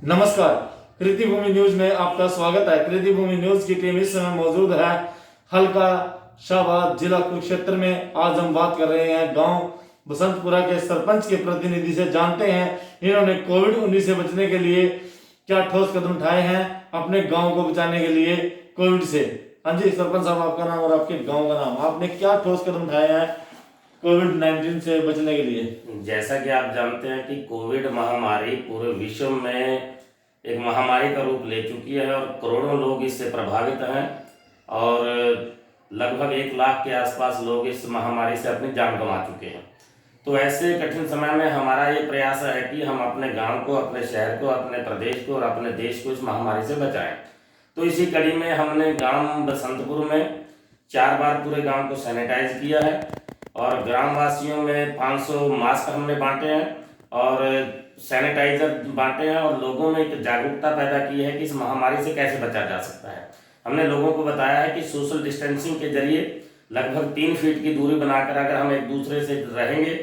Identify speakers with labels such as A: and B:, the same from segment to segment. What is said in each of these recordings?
A: नमस्कार, कृतिभूमि न्यूज में आपका स्वागत है। कृतिभूमि न्यूज की टीम इस समय मौजूद है हल्का शाहबाद जिला कुरुक्षेत्र में। आज हम बात कर रहे हैं गांव बसंतपुरा के सरपंच के प्रतिनिधि से, जानते हैं इन्होंने कोविड-19 से बचने के लिए क्या ठोस कदम उठाए हैं अपने गांव को बचाने के लिए कोविड से। हाँ जी सरपंच साहब, आपका नाम और आपके गाँव का नाम, आपने क्या ठोस कदम उठाए हैं कोविड-19 से बचने के लिए?
B: जैसा कि आप जानते हैं कि कोविड महामारी पूरे विश्व में एक महामारी का रूप ले चुकी है और करोड़ों लोग इससे प्रभावित हैं और लगभग 1 लाख के आसपास लोग इस महामारी से अपनी जान गंवा चुके हैं। तो ऐसे कठिन समय में हमारा ये प्रयास है कि हम अपने गांव को, अपने शहर को, अपने प्रदेश को और अपने देश को इस महामारी से बचाएं। तो इसी कड़ी में हमने गांव बसंतपुर में 4 बार पूरे गांव को सैनिटाइज किया है और ग्रामवासियों में 500 मास्क हमने बांटे हैं और सैनिटाइजर बांटे हैं और लोगों में एक जागरूकता पैदा की है कि इस महामारी से कैसे बचा जा सकता है। हमने लोगों को बताया है कि सोशल डिस्टेंसिंग के जरिए लगभग 3 फीट की दूरी बनाकर अगर हम एक दूसरे से रहेंगे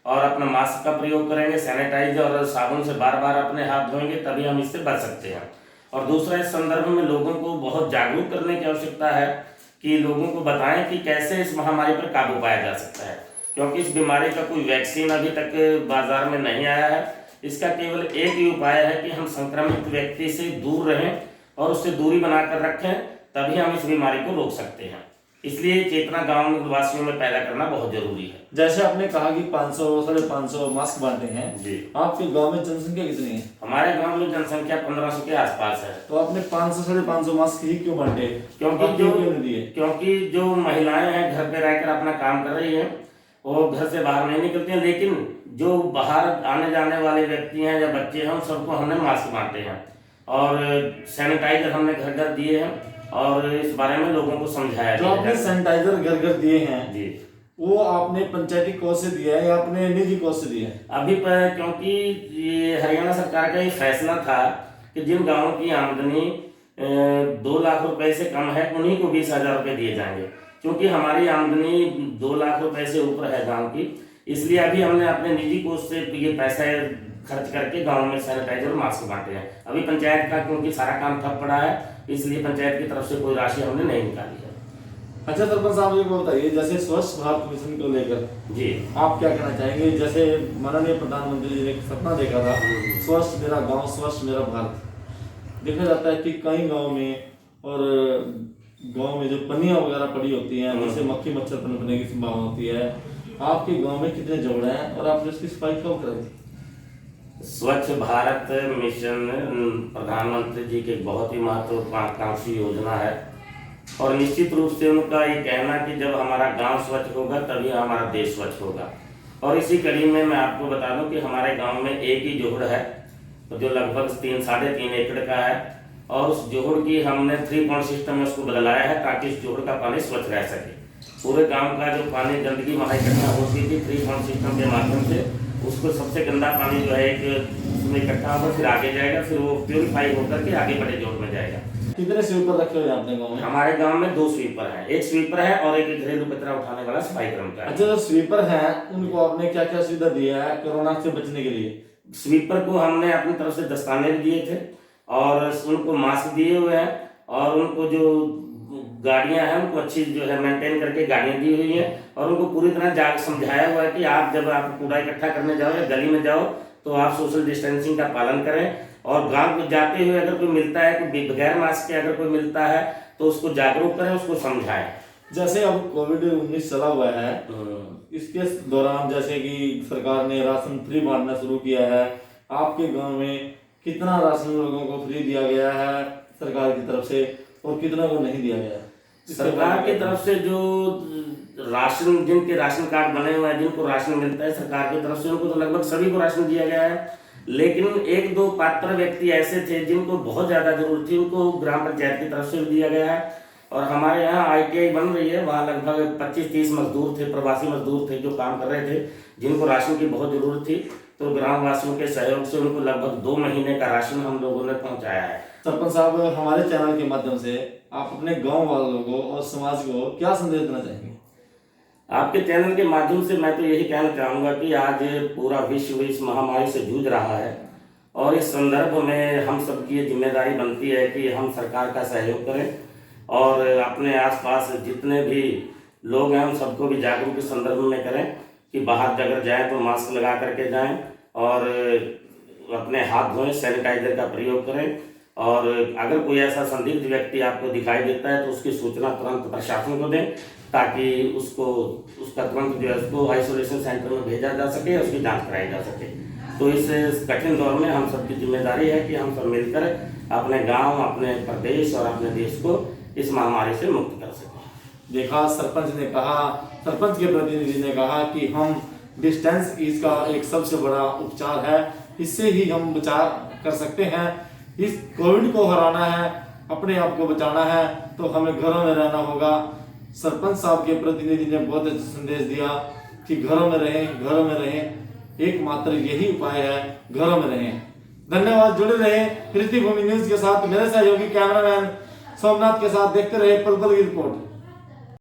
B: और अपना मास्क का प्रयोग करेंगे, सैनिटाइजर और साबुन से बार बार अपने हाथ धोएंगे, तभी हम इससे बच सकते हैं। और दूसरा, इस संदर्भ में लोगों को बहुत जागरूक करने की आवश्यकता है कि लोगों को बताएं कि कैसे इस महामारी पर काबू पाया जा सकता है, क्योंकि इस बीमारी का कोई वैक्सीन अभी तक बाजार में नहीं आया है। इसका केवल एक ही उपाय है कि हम संक्रमित व्यक्ति से दूर रहें और उससे दूरी बनाकर रखें, तभी हम इस बीमारी को रोक सकते हैं। इसलिए चेतना गांव वासियों में पैदा करना बहुत जरूरी है।
A: जैसे आपने कहा कि 500-550 मास्क बांटे हैं
B: जी।
A: आपके गांव में जनसंख्या कितनी है?
B: हमारे गांव में जनसंख्या 1500 के आसपास है।
A: तो आपने 500-550 मास्क ही क्यों बांटे?
B: क्योंकि जो महिलाएं हैं घर पे रहकर अपना काम कर रही हैं, वो घर से बाहर नहीं निकलती हैं, लेकिन जो बाहर आने जाने वाले व्यक्ति हैं या बच्चे हैं, उन सबको हमने मास्क बांटे हैं और सैनिटाइजर हमने घर घर दिए हैं और इस बारे में लोगों को समझाया।
A: जो आपने सैनिटाइजर घर घर दिए हैं
B: जी,
A: वो आपने पंचायती कोष से दिया है या अपने निजी कोष से दिया है?
B: अभी क्योंकि ये हरियाणा सरकार का ये फैसला था कि जिन गाँवों की आमदनी 2 लाख रुपए से कम है उन्हीं को 20,000 रुपये दिए जाएंगे। क्योंकि हमारी आमदनी 2 लाख रुपए से ऊपर है गांव की, इसलिए अभी हमने अपने निजी कोष से ये पैसे खर्च करके गांव में सैनिटाइजर और मास्क बांटे हैं। अभी पंचायत का क्योंकि सारा काम ठप पड़ा है, इसलिए पंचायत की तरफ से कोई राशि हमने नहीं निकाली है।
A: अच्छा सरपंच साहब, ये बताइए जैसे स्वच्छ भारत मिशन को लेकर
B: जी
A: आप क्या कहना चाहेंगे? जैसे माननीय प्रधानमंत्री जी ने एक सपना देखा था, स्वच्छ मेरा गाँव स्वच्छ मेरा भारत। देखा जाता है कि कई गाँव में और गांव में जो पनिया वगैरह पड़ी होती हैं, जिससे मक्खी मच्छर पनपने की संभावना होती है, आपके गांव में कितने जोड़े हैं और आपने उसकी सफाई कब कराई?
B: स्वच्छ भारत मिशन प्रधानमंत्री जी की बहुत ही महत्वाकांक्षी योजना है और निश्चित रूप से उनका ये कहना कि जब हमारा गांव स्वच्छ होगा तभी हमारा देश स्वच्छ होगा। और इसी कड़ी में मैं आपको बता दूं कि हमारे गांव में एक ही जोहड़ है जो लगभग 3-3.5 एकड़ का है और उस जोहड़ की हमने 3 पॉइंट सिस्टम में उसको बदलाया है ताकि इस जोहड़ का पानी स्वच्छ रह सके। पूरे गांव का जो पानी गंदगी वहाँ इकट्ठा होती थी, 3 पॉइंट सिस्टम के माध्यम से उसको सबसे गंदा पानी जो है एक उसमें इकट्ठा होकर फिर आगे जाएगा, फिर वो प्योरीफाई होकर के आगे बड़े जोड़ में जाएगा।
A: कितने स्वीपर रखे हुए हैं अपने गाँव में?
B: हमारे गाँव में 2 स्वीपर है, एक स्वीपर है और एक घरेलू कचरा उठाने वाला सफाई कर्मचारी।
A: अच्छा, जो स्वीपर है उनको आपने क्या क्या सुविधा दिया है कोरोना से बचने के लिए?
B: स्वीपर को हमने अपनी तरफ से दस्ताने दिए थे और उनको मास्क दिए हुए हैं और उनको जो गाड़ियां हैं उनको अच्छी जो है मेंटेन करके गाड़ियां दी हुई हैं और उनको पूरी तरह समझाया हुआ है कि आप जब आप कूड़ा इकट्ठा करने जाओ या गली में जाओ तो आप सोशल डिस्टेंसिंग का पालन करें और गांव को जाते हुए अगर कोई मिलता है, कोई बगैर मास्क के अगर कोई मिलता है तो उसको जागरूक करें, उसको समझाएं।
A: जैसे अब कोविड-19 चला हुआ है, इसके दौरान जैसे कि सरकार ने राशन फ्री बांटना शुरू किया है, आपके गाँव में कितना राशन लोगों को फ्री दिया गया है सरकार की तरफ से और कितना को नहीं दिया गया?
B: सरकार की तरफ से जो राशन, जिनके राशन कार्ड बने हुए हैं, जिनको राशन मिलता है सरकार की तरफ से, उनको तो लगभग सभी को राशन दिया गया है। लेकिन 1-2 पात्र व्यक्ति ऐसे थे जिनको बहुत ज्यादा जरूरत थी, उनको ग्राम पंचायत की तरफ से दिया गया है। और हमारे यहाँ ITI बन रही है, वहाँ लगभग 25-30 मजदूर थे, प्रवासी मजदूर थे जो काम कर रहे थे, जिनको राशन की बहुत जरूरत थी। तो ग्राम वासियों के सहयोग से उनको लगभग 2 महीने का राशन हम लोगों ने पहुंचाया है।
A: सरपंच साहब, हमारे चैनल के माध्यम से आप अपने गांव वालों को और समाज को क्या संदेश देना चाहेंगे?
B: आपके चैनल के माध्यम से मैं तो यही कहना चाहूँगा कि आज पूरा विश्व इस महामारी से जूझ रहा है और इस संदर्भ में हम सबकी ये जिम्मेदारी बनती है कि हम सरकार का सहयोग करें और अपने आसपास जितने भी लोग हैं उन सबको भी जागरूक इस संदर्भ में करें कि बाहर अगर जाएं तो मास्क लगा करके जाएं और अपने हाथ धोएं, सैनिटाइजर का प्रयोग करें और अगर कोई ऐसा संदिग्ध व्यक्ति आपको दिखाई देता है तो उसकी सूचना तुरंत प्रशासन को दें ताकि उसका तुरंत जो है उसको आइसोलेशन सेंटर में भेजा जा सके, उसकी जांच कराई जा सके। तो इस कठिन दौर में हम सबकी जिम्मेदारी है कि हम सब मिलकर अपने गांव, अपने प्रदेश और अपने देश को इस महामारी से मुक्त कर सकें।
A: देखा, सरपंच ने कहा, सरपंच के प्रतिनिधि ने कहा कि हम डिस्टेंस इसका एक सबसे बड़ा उपचार है, इससे ही हम बचाव कर सकते हैं। इस कोविड को हराना है, अपने आप को बचाना है तो हमें घरों में रहना होगा। सरपंच साहब के प्रतिनिधि ने बहुत अच्छा संदेश दिया कि घरों में रहें, घरों में रहें, एकमात्र यही उपाय है, घरों में रहें। धन्यवाद, जुड़े रहे कृति भूमि न्यूज के साथ। मेरे सहयोगी कैमरामैन सोमनाथ के साथ देखते रहे पल पल की रिपोर्ट।